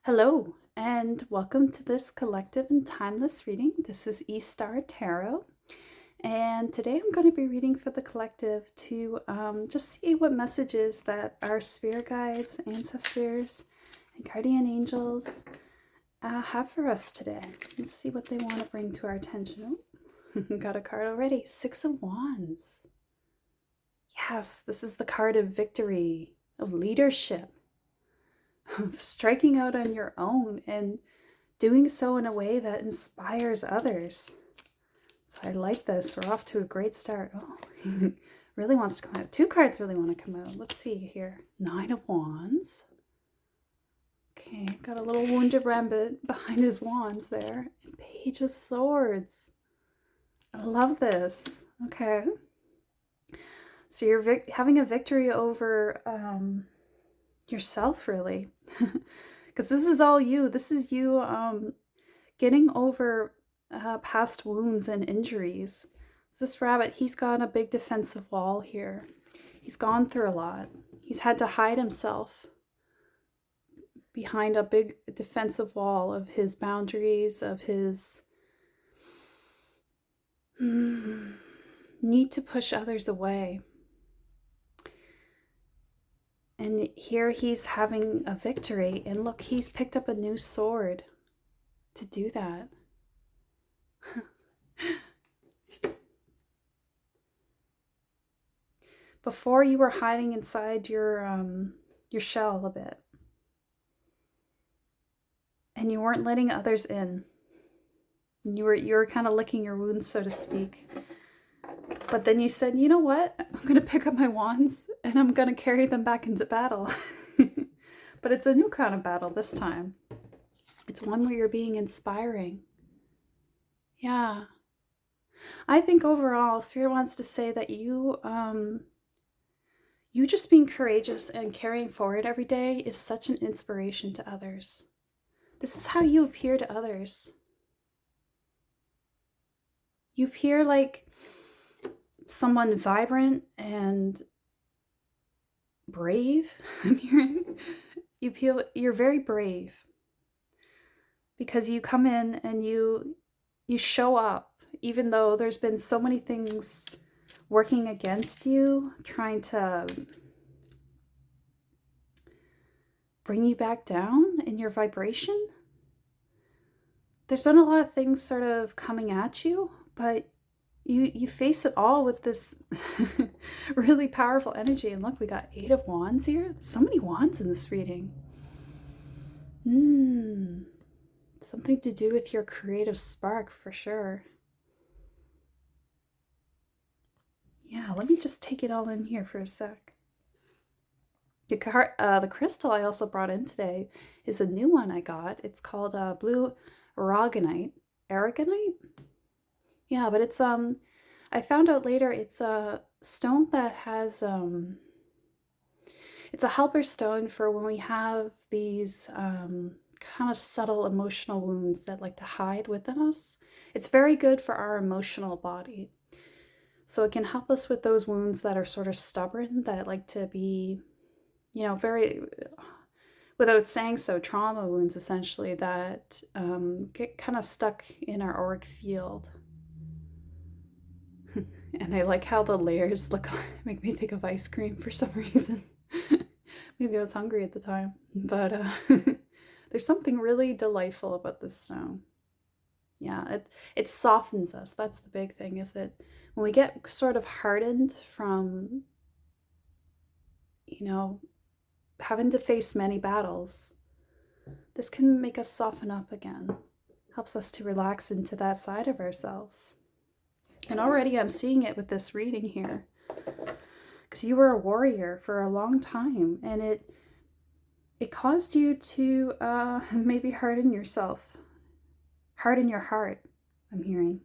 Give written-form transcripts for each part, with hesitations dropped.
Hello, and welcome to this collective and timeless reading. This is Star Tarot, and today I'm going to be reading for the collective to just see what messages that our spirit guides, ancestors, and guardian angels have for us today. Let's see what they want to bring to our attention. Oh, got a card already. Six of Wands. Yes, this is the card of victory, of leadership, of striking out on your own and doing so in a way that inspires others. So I like this. We're off to a great start. Oh, really wants to come out. Two cards really want to come out. Let's see here. Nine of Wands. Okay, got a little wounded rabbit behind his wands there. And Page of Swords. I love this. Okay. So you're having a victory over yourself, really. Because this is all you. This is you getting over past wounds and injuries. So this rabbit, he's got a big defensive wall here. He's gone through a lot. He's had to hide himself behind a big defensive wall of his boundaries, of his need to push others away. And here he's having a victory. And look, he's picked up a new sword to do that. Before, you were hiding inside your shell a bit. And you weren't letting others in. And you were kind of licking your wounds, so to speak. But then you said, you know what? I'm going to pick up my wands and I'm going to carry them back into battle. But it's a new kind of battle this time. It's one where you're being inspiring. Yeah. I think overall, Spirit wants to say that you just being courageous and carrying forward every day is such an inspiration to others. This is how you appear to others. You appear like someone vibrant and brave. I'm hearing you're very brave because you come in and you show up even though there's been so many things working against you, trying to bring you back down in your vibration. There's been a lot of things sort of coming at you, but you face it all with this really powerful energy. And look, we got Eight of Wands here. So many wands in this reading. Something to do with your creative spark for sure. Yeah, let me just take it all in here for a sec. The crystal I also brought in today is a new one I got. It's called Blue Aragonite. Aragonite? Yeah, but it's I found out later it's a stone that has it's a helper stone for when we have these kind of subtle emotional wounds that like to hide within us. It's very good for our emotional body. So it can help us with those wounds that are sort of stubborn, that like to be, very, without saying so, trauma wounds essentially that get kind of stuck in our auric field. And I like how the layers make me think of ice cream for some reason. Maybe I was hungry at the time, but there's something really delightful about this stone. Yeah, it softens us. That's the big thing, is it? When we get sort of hardened from, having to face many battles, this can make us soften up again. Helps us to relax into that side of ourselves. And already I'm seeing it with this reading here. Because you were a warrior for a long time, and it caused you to maybe harden yourself. Harden your heart, I'm hearing.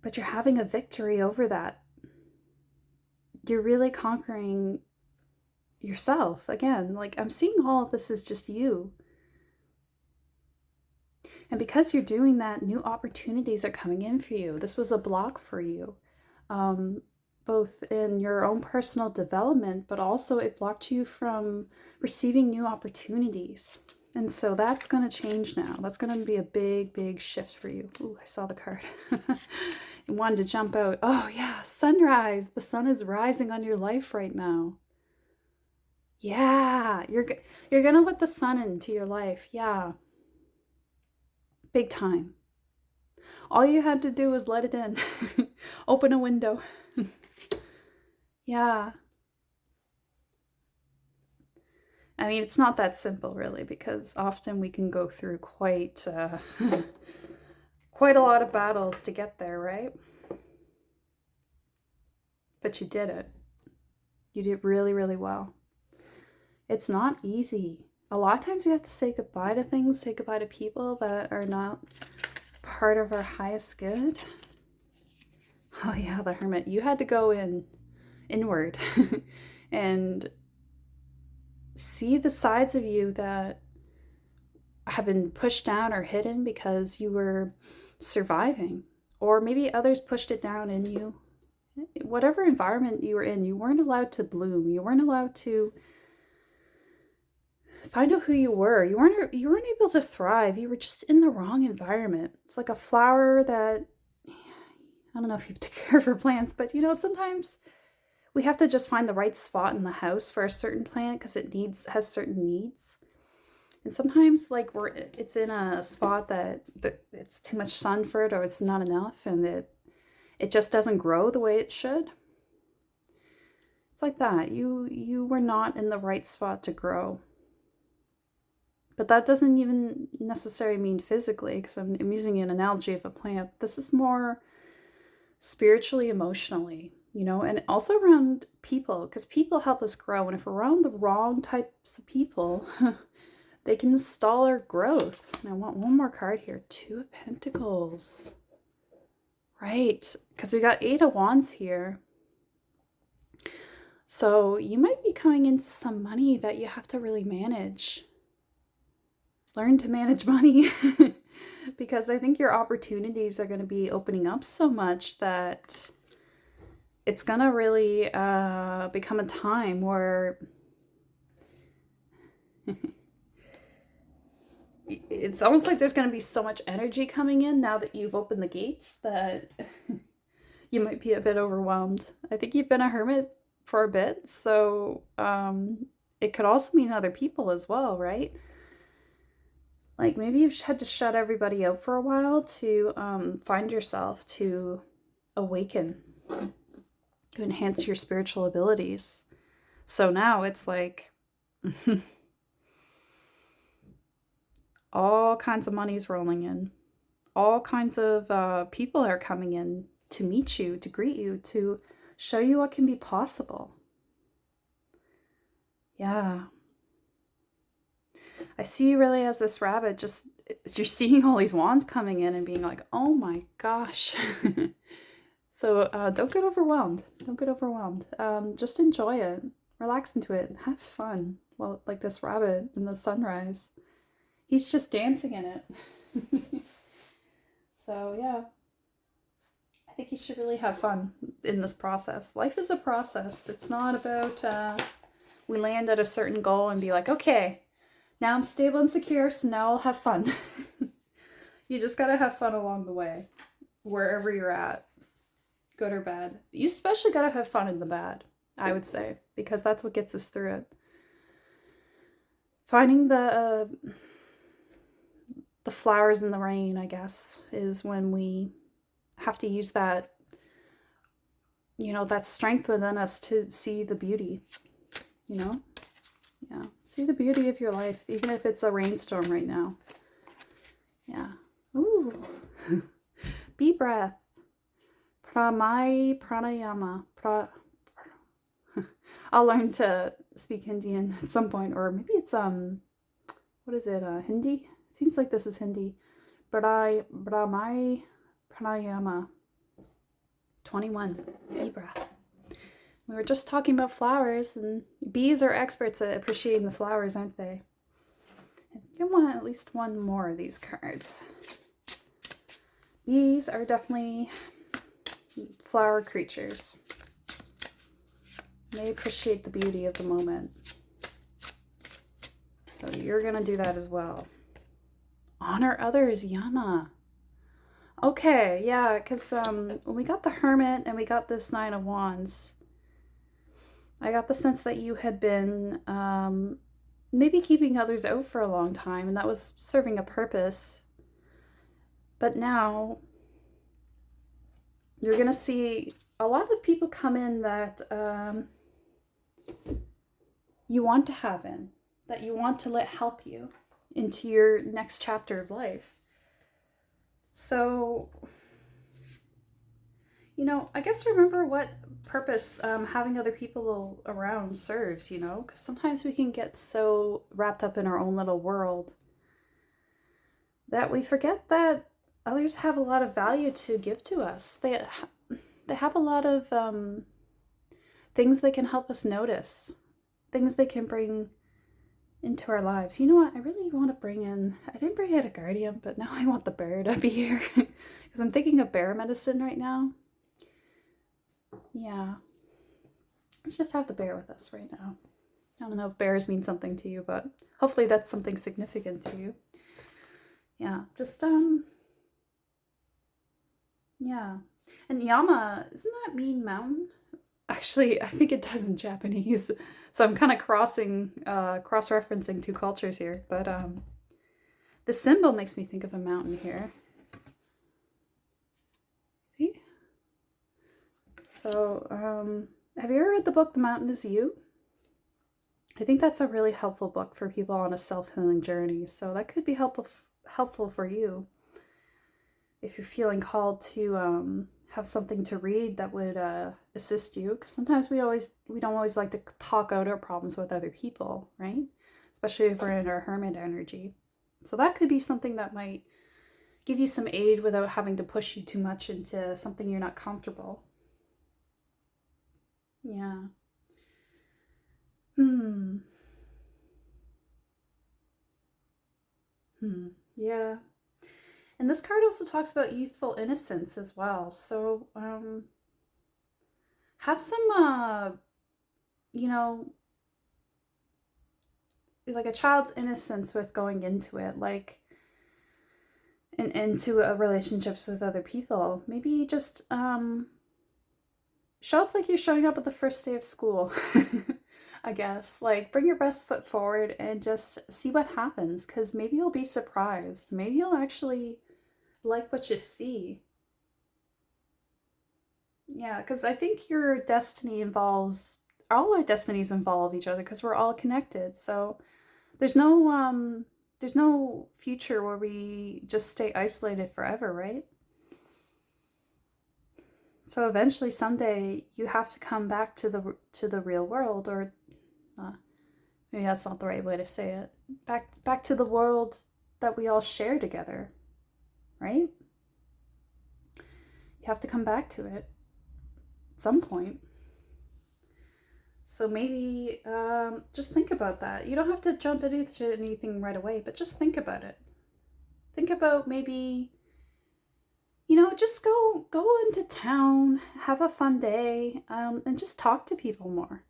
But you're having a victory over that. You're really conquering yourself again. Like, I'm seeing all of this as just you. And because you're doing that, new opportunities are coming in for you. This was a block for you. both in your own personal development, but also it blocked you from receiving new opportunities. And so that's going to change now. That's going to be a big, big shift for you. Ooh, I saw the card. You wanted to jump out. Oh yeah, sunrise. The sun is rising on your life right now. Yeah, you're going to let the sun into your life. Yeah. Big time. All you had to do was let it in. Open a window. Yeah. I mean, it's not that simple, really, because often we can go through quite quite a lot of battles to get there, right? But you did it. You did really, really well. It's not easy. A lot of times we have to say goodbye to things, say goodbye to people that are not part of our highest good. Oh yeah, the Hermit. You had to go inward and see the sides of you that have been pushed down or hidden because you were surviving, or maybe others pushed it down in you. Whatever environment you were in, you weren't allowed to bloom. You weren't allowed to find out who you were. You weren't able to thrive. You were just in the wrong environment. It's like a flower that, I don't know if you have to care for plants, but sometimes we have to just find the right spot in the house for a certain plant because it has certain needs. And sometimes like it's in a spot that it's too much sun for it, or it's not enough, and it just doesn't grow the way it should. It's like that. You were not in the right spot to grow. But that doesn't even necessarily mean physically, because I'm using an analogy of a plant. This is more spiritually, emotionally, and also around people, because people help us grow. And if we're around the wrong types of people, they can stall our growth. And I want one more card here. 2 of Pentacles. Right, because we got 8 of Wands here. So you might be coming into some money that you have to really manage. Learn to manage money. Because I think your opportunities are going to be opening up so much that it's going to really become a time where it's almost like there's going to be so much energy coming in now that you've opened the gates that you might be a bit overwhelmed. I think you've been a hermit for a bit, so it could also mean other people as well, right? Like maybe you've had to shut everybody out for a while to find yourself, to awaken, to enhance your spiritual abilities. So now it's like all kinds of money's rolling in. All kinds of people are coming in to meet you, to greet you, to show you what can be possible. Yeah. I see you really as this rabbit, just you're seeing all these wands coming in and being like, oh my gosh. So don't get overwhelmed. Don't get overwhelmed. Just enjoy it. Relax into it. Have fun. Well, like this rabbit in the sunrise. He's just dancing in it. So yeah. I think you should really have fun in this process. Life is a process. It's not about we land at a certain goal and be like, okay, now I'm stable and secure, so now I'll have fun. You just gotta have fun along the way, wherever you're at, good or bad. You especially gotta have fun in the bad, I would say, because that's what gets us through it. Finding the flowers in the rain, I guess, is when we have to use that, that strength within us to see the beauty, Yeah, see the beauty of your life, even if it's a rainstorm right now. Yeah. Ooh. Bee breath. Pranayama. I'll learn to speak Indian at some point, or maybe it's what is it? Hindi? It seems like this is Hindi. Pranayama. 21. Bee breath. We were just talking about flowers, and bees are experts at appreciating the flowers, aren't they? I think I want at least one more of these cards. Bees are definitely flower creatures. They appreciate the beauty of the moment. So you're going to do that as well. Honor others, Yama. Okay, yeah, because when we got the Hermit and we got this Nine of Wands, I got the sense that you had been maybe keeping others out for a long time, and that was serving a purpose. But now you're going to see a lot of people come in that you want to have in, that you want to let help you into your next chapter of life. So, you know, I guess remember what purpose having other people around serves, you know, because sometimes we can get so wrapped up in our own little world that we forget that others have a lot of value to give to us. They have a lot of things they can help us notice, things they can bring into our lives. You know what? I really want to bring in, I didn't bring out a guardian, but now I want the bear to be here because I'm thinking of bear medicine right now. Yeah. Let's just have the bear with us right now. I don't know if bears mean something to you, but hopefully that's something significant to you. Yeah, just, yeah. And Yama, isn't that mean mountain? Actually, I think it does in Japanese. So I'm kind of cross-referencing two cultures here. But the symbol makes me think of a mountain here. See? So, have you ever read the book The Mountain Is You? I think that's a really helpful book for people on a self-healing journey. So that could be helpful for you if you're feeling called to have something to read that would assist you, because sometimes we don't always like to talk out our problems with other people, right? Especially if we're in our hermit energy. So that could be something that might give you some aid without having to push you too much into something you're not comfortable. Yeah. Yeah. And this card also talks about youthful innocence as well. So have some, you know, like a child's innocence with going into it, like into relationships with other people. Maybe just show up like you're showing up at the first day of school. I guess, like, bring your best foot forward and just see what happens, because maybe you'll be surprised. Maybe you'll actually like what you see. Yeah, because I think your destiny involves, all our destinies involve each other because we're all connected. So there's no future where we just stay isolated forever, right? So eventually someday you have to come back to the real world, or maybe that's not the right way to say it. Back to the world that we all share together, right? You have to come back to it at some point. So maybe just think about that. You don't have to jump into anything right away, but just think about it. Think about maybe, you know, just go into town, have a fun day, and just talk to people more.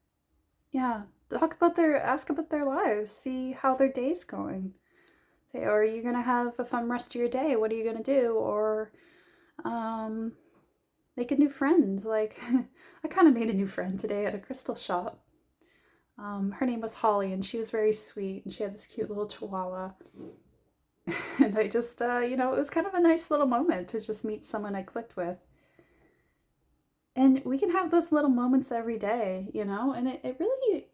Yeah, ask about their lives, see how their day's going. Say, are you gonna have a fun rest of your day? What are you gonna do? Or make a new friend. Like, I kind of made a new friend today at a crystal shop. Her name was Holly, and she was very sweet, and she had this cute little chihuahua. And I just, you know, it was kind of a nice little moment to just meet someone I clicked with. And we can have those little moments every day, you know, and it really,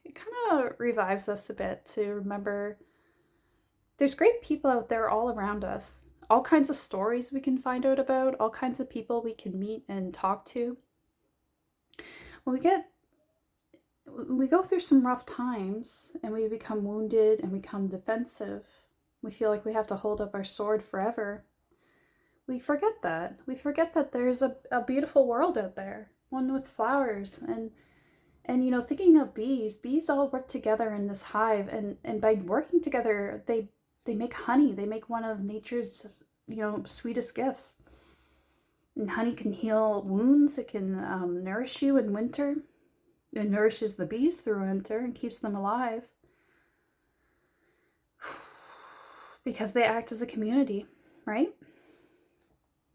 it kind of revives us a bit to remember there's great people out there all around us. All kinds of stories we can find out about, all kinds of people we can meet and talk to. When we go through some rough times and we become wounded and become defensive, we feel like we have to hold up our sword forever. We forget that. We forget that there's a beautiful world out there, one with flowers and you know, thinking of bees all work together in this hive, and by working together, they make honey. They make one of nature's, you know, sweetest gifts. And honey can heal wounds. It can nourish you in winter. It nourishes the bees through winter and keeps them alive because they act as a community, right?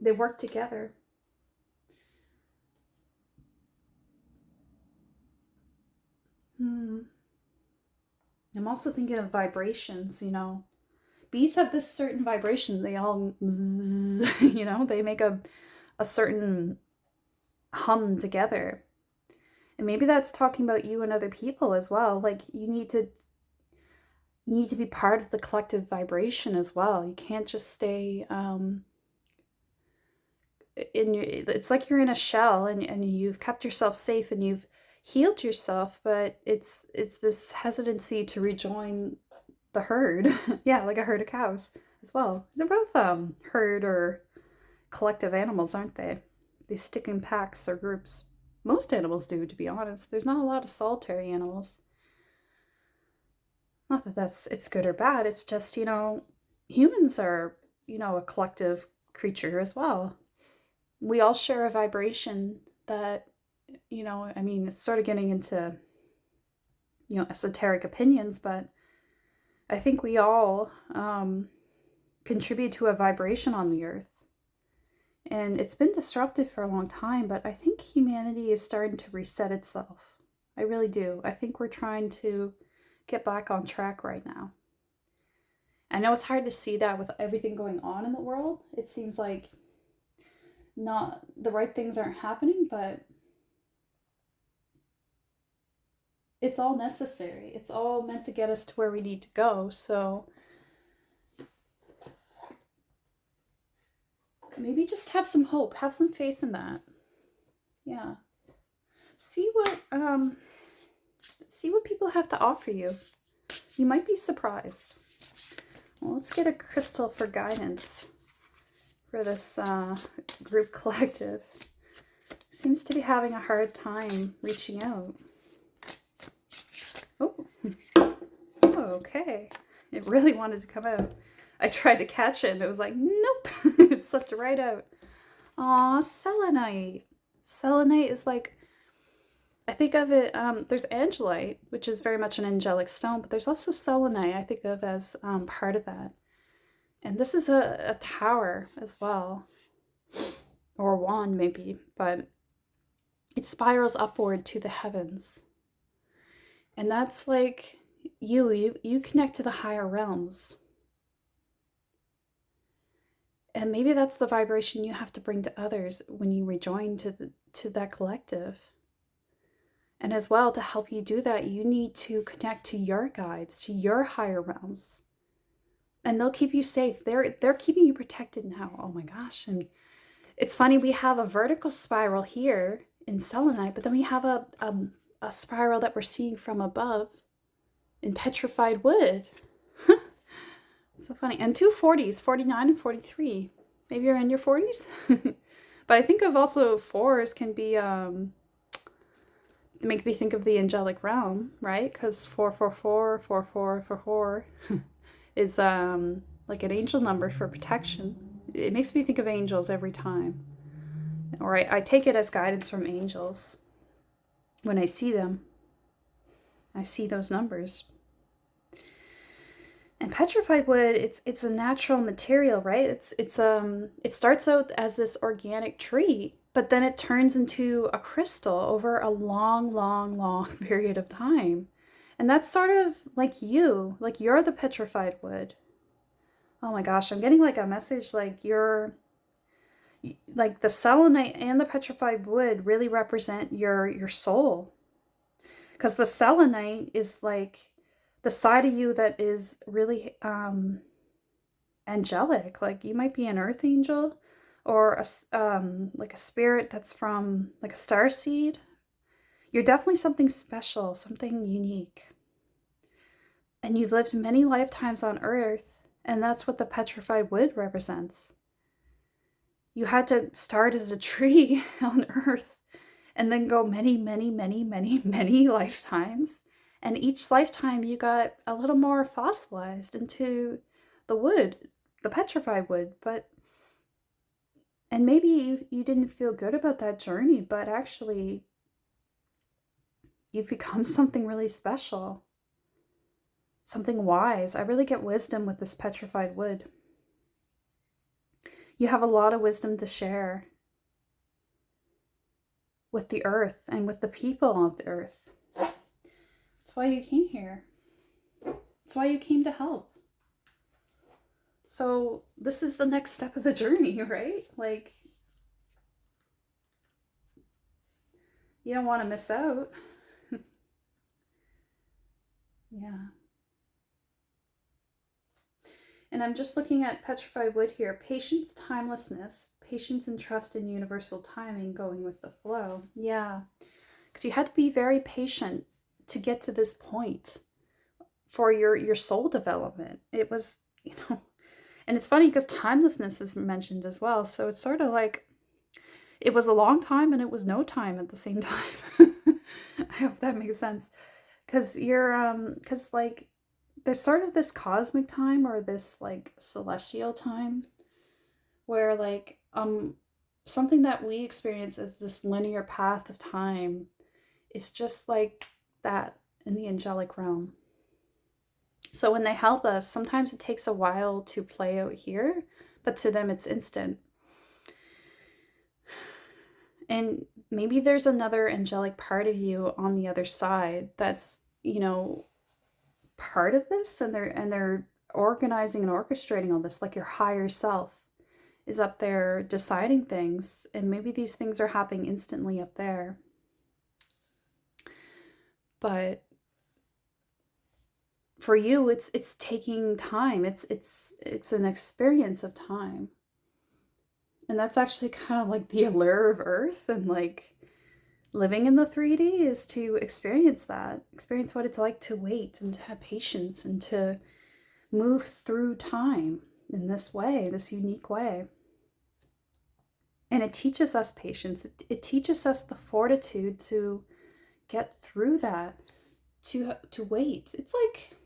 They work together. I'm also thinking of vibrations, you know. Bees have this certain vibration. They all, you know, they make a certain hum together. And maybe that's talking about you and other people as well. Like you need to be part of the collective vibration as well. You can't just stay in your, it's like you're in a shell and you've kept yourself safe and you've healed yourself, but it's this hesitancy to rejoin the herd. Yeah, like a herd of cows as well. They're both herd or collective animals, aren't they? They stick in packs or groups. Most animals do, to be honest. There's not a lot of solitary animals. Not that it's good or bad. It's just, you know, humans are, you know, a collective creature as well. We all share a vibration that, you know, I mean, it's sort of getting into, you know, esoteric opinions, but I think we all contribute to a vibration on the earth. And it's been disrupted for a long time, but I think humanity is starting to reset itself. I really do. I think we're trying to get back on track right now. I know it's hard to see that with everything going on in the world. It seems like not the right things aren't happening, but it's all necessary. It's all meant to get us to where we need to go. So maybe just have some hope, have some faith in that. Yeah. See what people have to offer you. You might be surprised. Well, let's get a crystal for guidance for this group collective. Seems to be having a hard time reaching out. Oh, okay. It really wanted to come out. I tried to catch it and it was like, nope. It slipped right out. Aw, selenite. Selenite is like, I think of it, there's angelite, which is very much an angelic stone, but there's also selenite I think of as part of that. And this is a tower as well, or a wand maybe, but it spirals upward to the heavens. And that's like you connect to the higher realms. And maybe that's the vibration you have to bring to others when you rejoin to that collective. And as well, to help you do that, you need to connect to your guides, to your higher realms. And they'll keep you safe. They're keeping you protected now. Oh my gosh. And it's funny, we have a vertical spiral here in selenite, but then we have a spiral that we're seeing from above in petrified wood. So funny. And two 40s, 49 and 43. Maybe you're in your 40s. But I think of also 4s can be, make me think of the angelic realm, right? Because 444, 4444 is like an angel number for protection. It makes me think of angels every time. Or I take it as guidance from angels. When I see them, I see those numbers. And petrified wood, it's a natural material, right? It starts out as this organic tree, but then it turns into a crystal over a long, long, long period of time. And that's sort of like you're the petrified wood. Oh my gosh, I'm getting like a message like like the selenite and the petrified wood really represent your soul. Because the selenite is like the side of you that is really angelic. Like you might be an earth angel or like a spirit that's from like a star seed. You're definitely something special, something unique. And you've lived many lifetimes on earth, and that's what the petrified wood represents. You had to start as a tree on earth and then go many, many, many, many, many lifetimes. And each lifetime you got a little more fossilized into the wood, the petrified wood. And maybe you didn't feel good about that journey, but actually you've become something really special, something wise. I really get wisdom with this petrified wood. You have a lot of wisdom to share with the earth and with the people of the earth. That's why you came here. That's why you came to help. So this is the next step of the journey, right? Like, you don't want to miss out. Yeah. And I'm just looking at petrified wood here. Patience, timelessness, patience and trust in universal timing, going with the flow. Yeah. Because you had to be very patient to get to this point for your soul development. It was, and it's funny because timelessness is mentioned as well. So it's sort of like it was a long time and it was no time at the same time. I hope that makes sense. Because because like there's sort of this cosmic time or this like celestial time where like something that we experience as this linear path of time is just like that in the angelic realm. So when they help us, sometimes it takes a while to play out here, but to them it's instant. And maybe there's another angelic part of you on the other side that's, part of this, and they're organizing and orchestrating all this, like your higher self is up there deciding things, and maybe these things are happening instantly up there. But for you, it's taking time. It's an experience of time. And that's actually kind of like the allure of Earth, and like living in the 3D is to experience that. Experience what it's like to wait and to have patience and to move through time in this way, this unique way. And it teaches us patience. It teaches us the fortitude to get through that, to wait. It's like,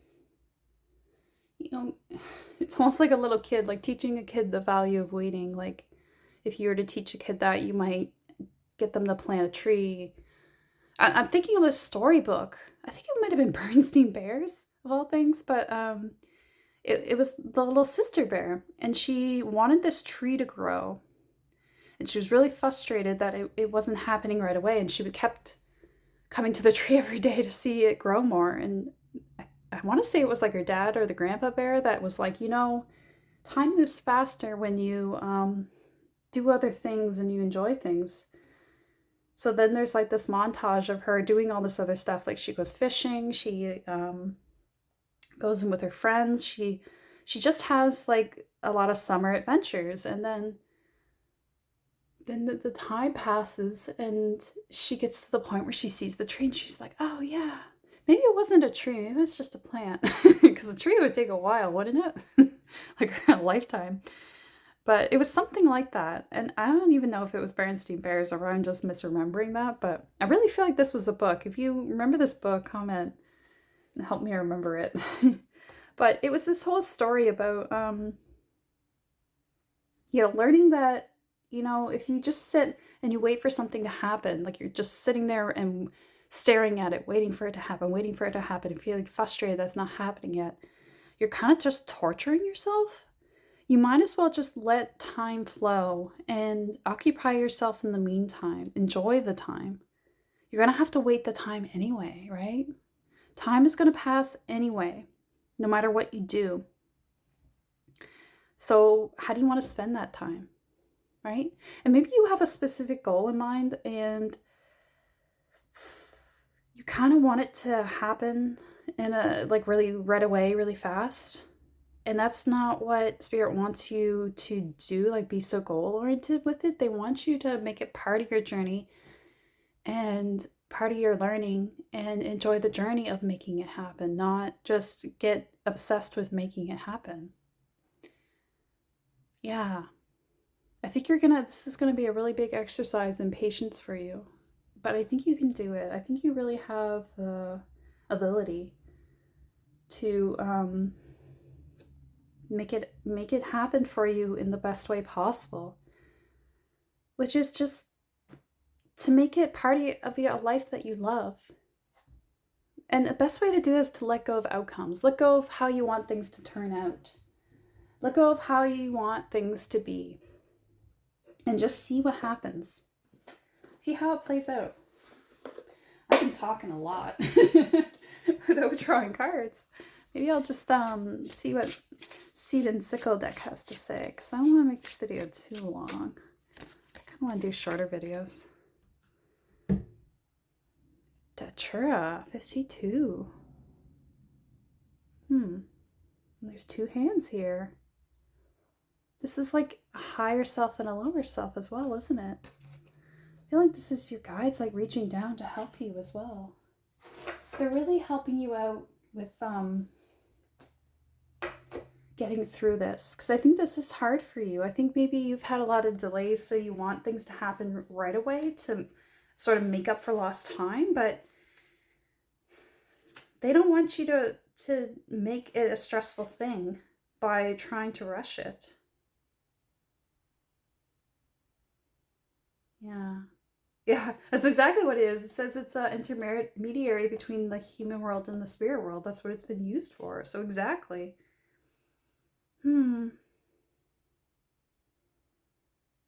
it's almost like a little kid, like teaching a kid the value of waiting. Like if you were to teach a kid that, you might get them to plant a tree. I'm thinking of a storybook. I think it might have been Bernstein Bears, of all things, but it was the little sister bear, and she wanted this tree to grow. And she was really frustrated that it wasn't happening right away, and she kept coming to the tree every day to see it grow more. And I want to say it was like her dad or the grandpa bear that was like, time moves faster when you do other things and you enjoy things. So then there's like this montage of her doing all this other stuff. Like she goes fishing, she goes in with her friends, she just has like a lot of summer adventures. And then the time passes and she gets to the point where she sees the tree and she's like, oh yeah, maybe it wasn't a tree, maybe it was just a plant. Because the tree would take a while, wouldn't it? Like a lifetime. But it was something like that. And I don't even know if it was Berenstain Bears or I'm just misremembering that. But I really feel like this was a book. If you remember this book, comment and help me remember it. But it was this whole story about, learning that, if you just sit and you wait for something to happen, like you're just sitting there and staring at it, waiting for it to happen, and feeling frustrated that's not happening yet, you're kind of just torturing yourself. You might as well just let time flow and occupy yourself in the meantime. Enjoy the time. You're going to have to wait the time anyway, right? Time is going to pass anyway, no matter what you do. So how do you want to spend that time, right? And maybe you have a specific goal in mind and you kind of want it to happen in a really right away, really fast. And that's not what Spirit wants you to do, like be so goal-oriented with it. They want you to make it part of your journey and part of your learning and enjoy the journey of making it happen, not just get obsessed with making it happen. Yeah. I think this is gonna be a really big exercise in patience for you, but I think you can do it. I think you really have the ability to make it happen for you in the best way possible, which is just to make it part of your life that you love. And the best way to do this is to let go of outcomes. Let go of how you want things to turn out. Let go of how you want things to be. And just see what happens. See how it plays out. I've been talking a lot without drawing cards. Maybe I'll just see what Seed and Sickle deck has to say, because I don't want to make this video too long. I kind of want to do shorter videos. Datura, 52. There's two hands here. This is like a higher self and a lower self as well, isn't it? I feel like this is your guides like reaching down to help you as well. They're really helping you out with getting through this, because I think this is hard for you. I think maybe you've had a lot of delays, so you want things to happen right away to sort of make up for lost time, but they don't want you to make it a stressful thing by trying to rush it. Yeah, that's exactly what it is. It says it's an intermediary between the human world and the spirit world. That's what it's been used for. So exactly.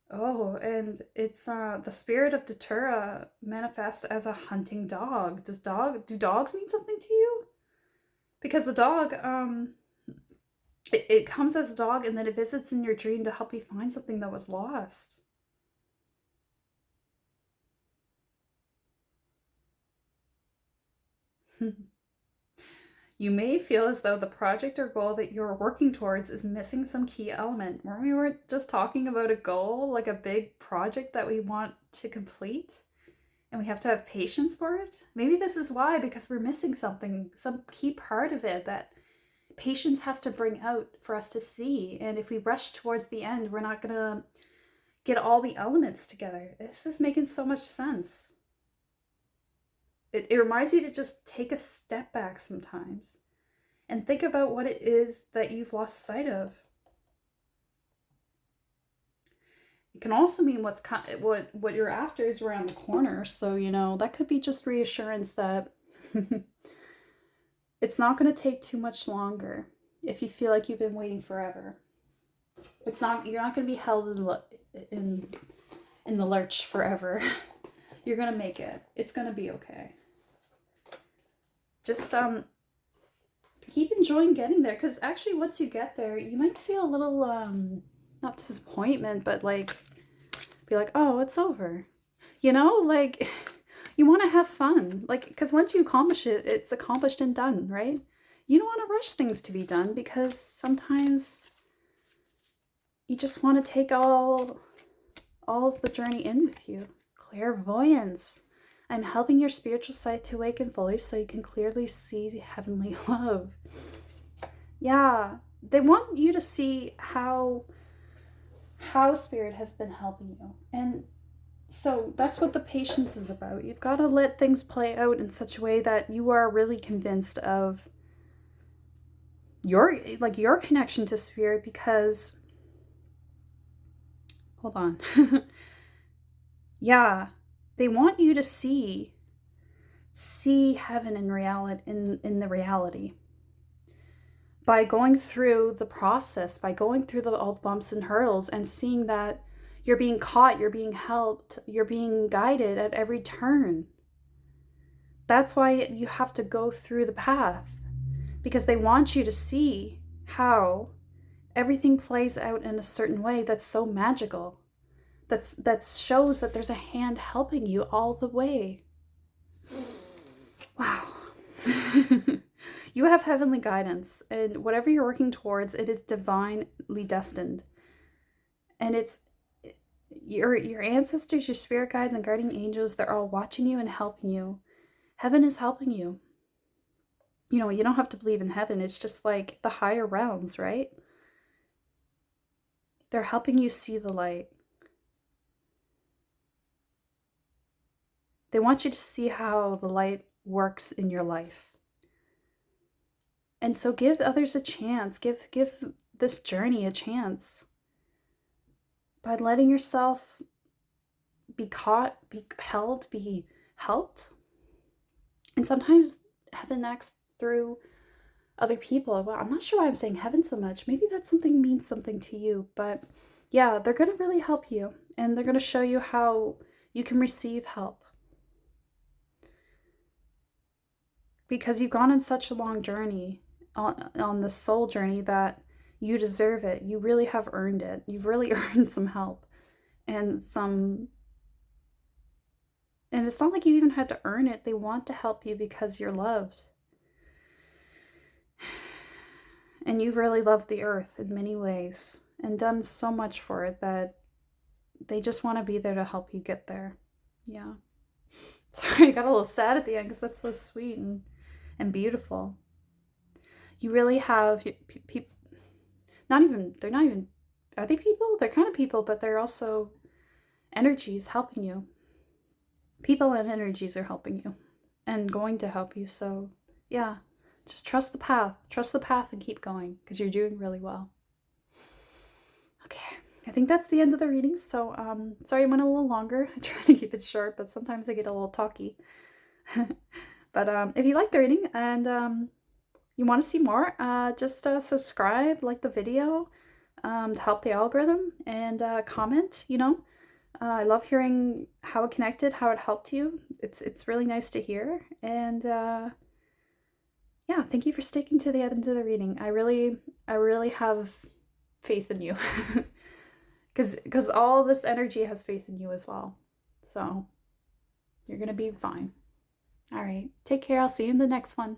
Oh, and it's the spirit of Datura manifests as a hunting dog. Do dogs mean something to you? Because the dog, it comes as a dog and then it visits in your dream to help you find something that was lost. You may feel as though the project or goal that you're working towards is missing some key element. When we were just talking about a goal, like a big project that we want to complete, and we have to have patience for it. Maybe this is why, because we're missing something, some key part of it that patience has to bring out for us to see. And if we rush towards the end, we're not gonna get all the elements together. This is making so much sense. It reminds you to just take a step back sometimes and think about what it is that you've lost sight of. It can also mean what you're after is around the corner. So, you know, that could be just reassurance that it's not going to take too much longer if you feel like you've been waiting forever. You're not going to be held in the lurch forever. You're going to make it. It's going to be okay. Just keep enjoying getting there, because actually once you get there, you might feel a little not disappointment, but like be like, oh, it's over. You know, like you want to have fun, like, because once you accomplish it, it's accomplished and done, right? You don't want to rush things to be done, because sometimes you just want to take all of the journey in with you. Clairvoyance. I'm helping your spiritual sight to awaken fully so you can clearly see heavenly love. Yeah, they want you to see how spirit has been helping you. And so that's what the patience is about. You've got to let things play out in such a way that you are really convinced of your connection to spirit, because hold on. Yeah. They want you to see heaven in reality, in the reality. By going through the process, by going through all the bumps and hurdles, and seeing that you're being caught, you're being helped, you're being guided at every turn. That's why you have to go through the path, because they want you to see how everything plays out in a certain way that's so magical. That shows that there's a hand helping you all the way. Wow. You have heavenly guidance, and whatever you're working towards, it is divinely destined. And it's your ancestors, your spirit guides and guardian angels, they're all watching you and helping you. Heaven is helping you. You know, you don't have to believe in heaven. It's just like the higher realms, right? They're helping you see the light. They want you to see how the light works in your life. And so give others a chance. Give this journey a chance. By letting yourself be caught, be held, be helped. And sometimes heaven acts through other people. Well, I'm not sure why I'm saying heaven so much. Maybe that something means something to you, but yeah, they're going to really help you, and they're going to show you how you can receive help. Because you've gone on such a long journey, on this soul journey, that you deserve it. You really have earned it. You've really earned some help and some. And it's not like you even had to earn it. They want to help you because you're loved. And you've really loved the earth in many ways and done so much for it that they just want to be there to help you get there. Yeah. Sorry, I got a little sad at the end because that's so sweet and beautiful. You really have people, they're not even, are they people? They're kind of people, but they're also energies helping you. People and energies are helping you and going to help you. So yeah, just trust the path and keep going because you're doing really well. Okay, I think that's the end of the reading. So sorry I went a little longer. I try to keep it short, but sometimes I get a little talky. But if you like the reading and you want to see more, just subscribe, like the video to help the algorithm, and comment, I love hearing how it connected, how it helped you. It's really nice to hear. And yeah, thank you for sticking to the end of the reading. I really have faith in you. Because all this energy has faith in you as well. So you're going to be fine. All right. Take care. I'll see you in the next one.